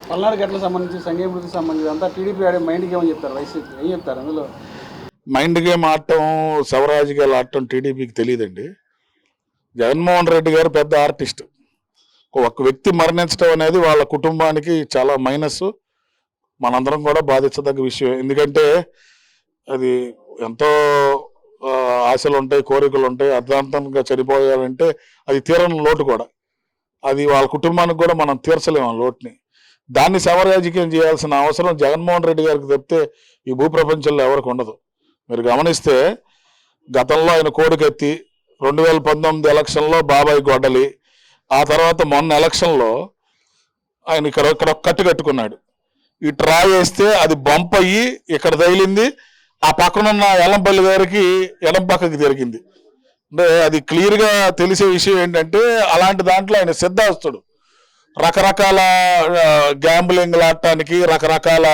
పల్నాడు గట్లకు సంబంధించి సంఘీభృతికి సంబంధించి అంతా టీడీపీ ఆడే మైండ్ గేమ్ అని చెప్తారు, వైసీపీ ఏం చెప్తారు అందులో? మైండ్ గేమ్ ఆడటం, శవరాజకీయాలు ఆడటం టీడీపీకి తెలియదండి. జగన్మోహన్ రెడ్డి గారు పెద్ద ఆర్టిస్ట్. ఒక వ్యక్తి మరణించడం అనేది వాళ్ళ కుటుంబానికి చాలా మైనస్, మనందరం కూడా బాధించదగ్గ విషయం. ఎందుకంటే అది ఎంతో ఆశలు ఉంటాయి, కోరికలు ఉంటాయి. అర్ధాంతంగా చనిపోయారంటే అది తీరని లోటు కూడా. అది వాళ్ళ కుటుంబానికి కూడా మనం తీర్చలేము ఆ లోటుని. దాన్ని శవరాజకీయం చేయాల్సిన అవసరం జగన్మోహన్ రెడ్డి గారికి తప్పితే ఈ భూప్రపంచంలో ఎవరికి ఉండదు. మీరు గమనిస్తే గతంలో ఆయన కోడికెత్తి 2019 ఎలక్షన్లో బాబాయ్ గొడ్డలి, ఆ తర్వాత మొన్న ఎలక్షన్లో ఆయన ఇక్కడ కట్టు కట్టుకున్నాడు. ఈ ట్రా వేస్తే అది బంప్ అయ్యి ఇక్కడ తగిలింది, ఆ పక్కనున్న ఎల్లంపల్లి గారికి ఎడం పక్కకి తిరిగింది. అంటే అది క్లియర్గా తెలిసే విషయం ఏంటంటే అలాంటి దాంట్లో ఆయన సిద్ధాస్తుడు. రకరకాల గ్యాంబ్లింగ్ ఆడటానికి, రకరకాల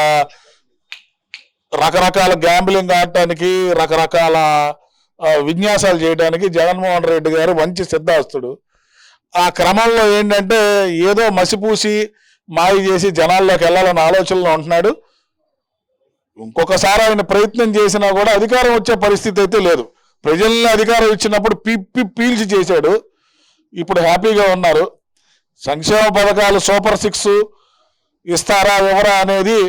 గ్యాంబ్లింగ్ ఆడటానికి, రకరకాల విన్యాసాలు చేయడానికి జగన్మోహన్ రెడ్డి గారు మంచి సిద్ధాస్తుడు. ఆ క్రమంలో ఏంటంటే ఏదో మసిపూసి మాయ చేసి జనాల్లోకి వెళ్ళాలన్న ఆలోచనలో ఉంటున్నాడు. ఇంకొకసారి ఆయన ప్రయత్నం చేసినా కూడా అధికారం వచ్చే పరిస్థితి అయితే లేదు. ప్రజల్ని అధికారం ఇచ్చినప్పుడు పీల్చి చేశాడు. ఇప్పుడు హ్యాపీగా ఉన్నారు. సంక్షేమ పథకాలు సూపర్ 6 ఇస్తారా ఎవరా అనేది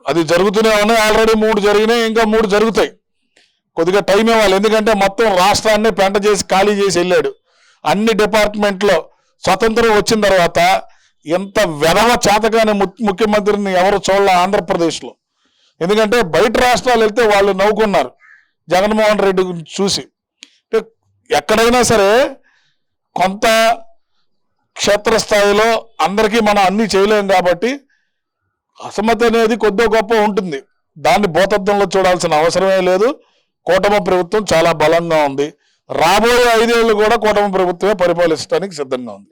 అది జరుగుతూనే ఉన్నాయి. ఆల్రెడీ 3 జరిగినాయి, ఇంకా 3 జరుగుతాయి. కొద్దిగా టైం ఇవ్వాలి. ఎందుకంటే మొత్తం రాష్ట్రాన్ని పెంట చేసి ఖాళీ చేసి వెళ్ళాడు. అన్ని డిపార్ట్మెంట్లో స్వతంత్రం వచ్చిన తర్వాత ఎంత వెధవ చేతగానే ముఖ్యమంత్రిని ఎవరు చూడాల ఆంధ్రప్రదేశ్లో. ఎందుకంటే బయట రాష్ట్రాలు వెళ్తే వాళ్ళు నవ్వుకున్నారు జగన్మోహన్ రెడ్డి గురించి చూసి. ఎక్కడైనా సరే కొంత క్షేత్రస్థాయిలో అందరికీ మనం అన్నీ చేయలేం కాబట్టి అసమ్మతి అనేది కొద్దో గొప్ప ఉంటుంది. దాన్ని భూతత్వంలో చూడాల్సిన అవసరమే లేదు. కూటమి ప్రభుత్వం చాలా బలంగా ఉంది. రాబోయే 5 ఏళ్ళు కూడా కూటమి ప్రభుత్వమే పరిపాలించడానికి సిద్ధంగా ఉంది.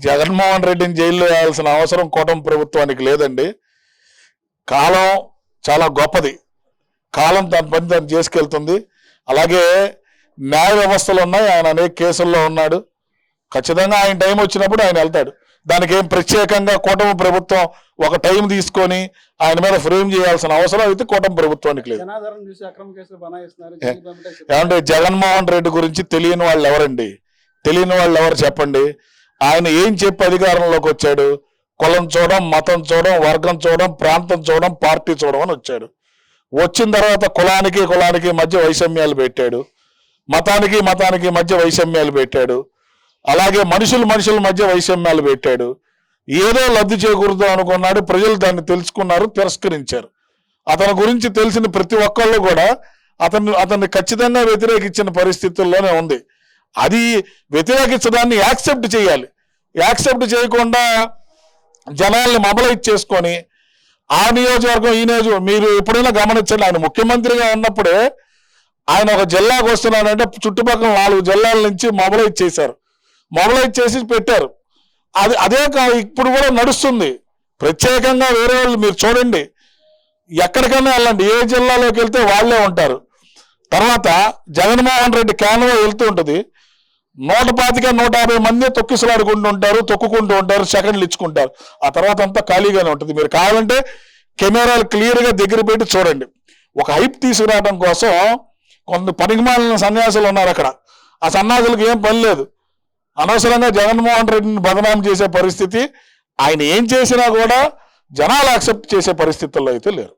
జగన్మోహన్ రెడ్డిని జైల్లో వేయాల్సిన అవసరం కూటమి ప్రభుత్వానికి లేదండి. కాలం చాలా గొప్పది. కాలం దాని పని దాన్ని చేసుకెళ్తుంది. అలాగే న్యాయ వ్యవస్థలు ఉన్నాయి. ఆయన అనేక కేసుల్లో ఉన్నాడు. ఖచ్చితంగా ఆయన టైం వచ్చినప్పుడు ఆయన వెళ్తాడు. దానికి ఏం ప్రత్యేకంగా కూటమి ప్రభుత్వం ఒక టైం తీసుకొని ఆయన మీద ఫ్రేమ్ చేయాల్సిన అవసరం అయితే కూటమి ప్రభుత్వానికి లేదు. ఏమంటే జగన్మోహన్ రెడ్డి గురించి తెలియని వాళ్ళు ఎవరండి? తెలియని వాళ్ళు ఎవరు చెప్పండి? ఆయన ఏం చెప్పి అధికారంలోకి వచ్చాడు? కులం చూడడం, మతం చూడడం, వర్గం చూడడం, ప్రాంతం చూడడం, పార్టీ చూడడం అని వచ్చాడు. వచ్చిన తర్వాత కులానికి మధ్య వైషమ్యాలు పెట్టాడు, మతానికి మధ్య వైషమ్యాలు పెట్టాడు, అలాగే మనుషుల మధ్య వైషమ్యాలు పెట్టాడు. ఏదో లబ్ధి చేకూరుదాం అనుకున్నాడు. ప్రజలు దాన్ని తెలుసుకున్నారు, తిరస్కరించారు. అతని గురించి తెలిసిన ప్రతి ఒక్కళ్ళు కూడా అతన్ని ఖచ్చితంగా వ్యతిరేకించిన పరిస్థితుల్లోనే ఉంది. అది వ్యతిరేకించడాన్ని యాక్సెప్ట్ చేయాలి. యాక్సెప్ట్ చేయకుండా జనాల్ని మొబలైజ్ చేసుకొని ఆ నియోజకవర్గం ఈ నియోజకవర్గం మీరు ఎప్పుడైనా గమనించండి. ఆయన ముఖ్యమంత్రిగా ఉన్నప్పుడే ఆయన ఒక జిల్లాకు వస్తున్నాడంటే చుట్టుపక్కల 4 జిల్లాల నుంచి మొబలైజ్ చేశారు. మొబలైజ్ చేసి పెట్టారు. అదే ఇప్పుడు కూడా నడుస్తుంది. ప్రత్యేకంగా వేరే వాళ్ళు మీరు చూడండి, ఎక్కడికైనా వెళ్ళండి, ఏ జిల్లాలోకి వెళ్తే వాళ్ళే ఉంటారు. తర్వాత జగన్మోహన్ రెడ్డి క్యాన్వా వెళ్తూ ఉంటుంది. 125-150 మంది తొక్కిసలాడుకుంటూ ఉంటారు, తొక్కుకుంటూ ఉంటారు, సెకండ్లు ఇచ్చుకుంటారు. ఆ తర్వాత అంతా ఖాళీగానే ఉంటుంది. మీరు కావాలంటే కెమెరాలు క్లియర్గా దగ్గర పెట్టి చూడండి. ఒక హైప్ తీసుకురావడం కోసం కొంత పనికిమాలిన సన్యాసులు ఉన్నారు అక్కడ. ఆ సన్యాసులకు ఏం పని లేదు. అనవసరంగా జగన్మోహన్ రెడ్డిని బదనాం చేసే పరిస్థితి. ఆయన ఏం చేసినా కూడా జనాలు యాక్సెప్ట్ చేసే పరిస్థితుల్లో అయితే లేరు.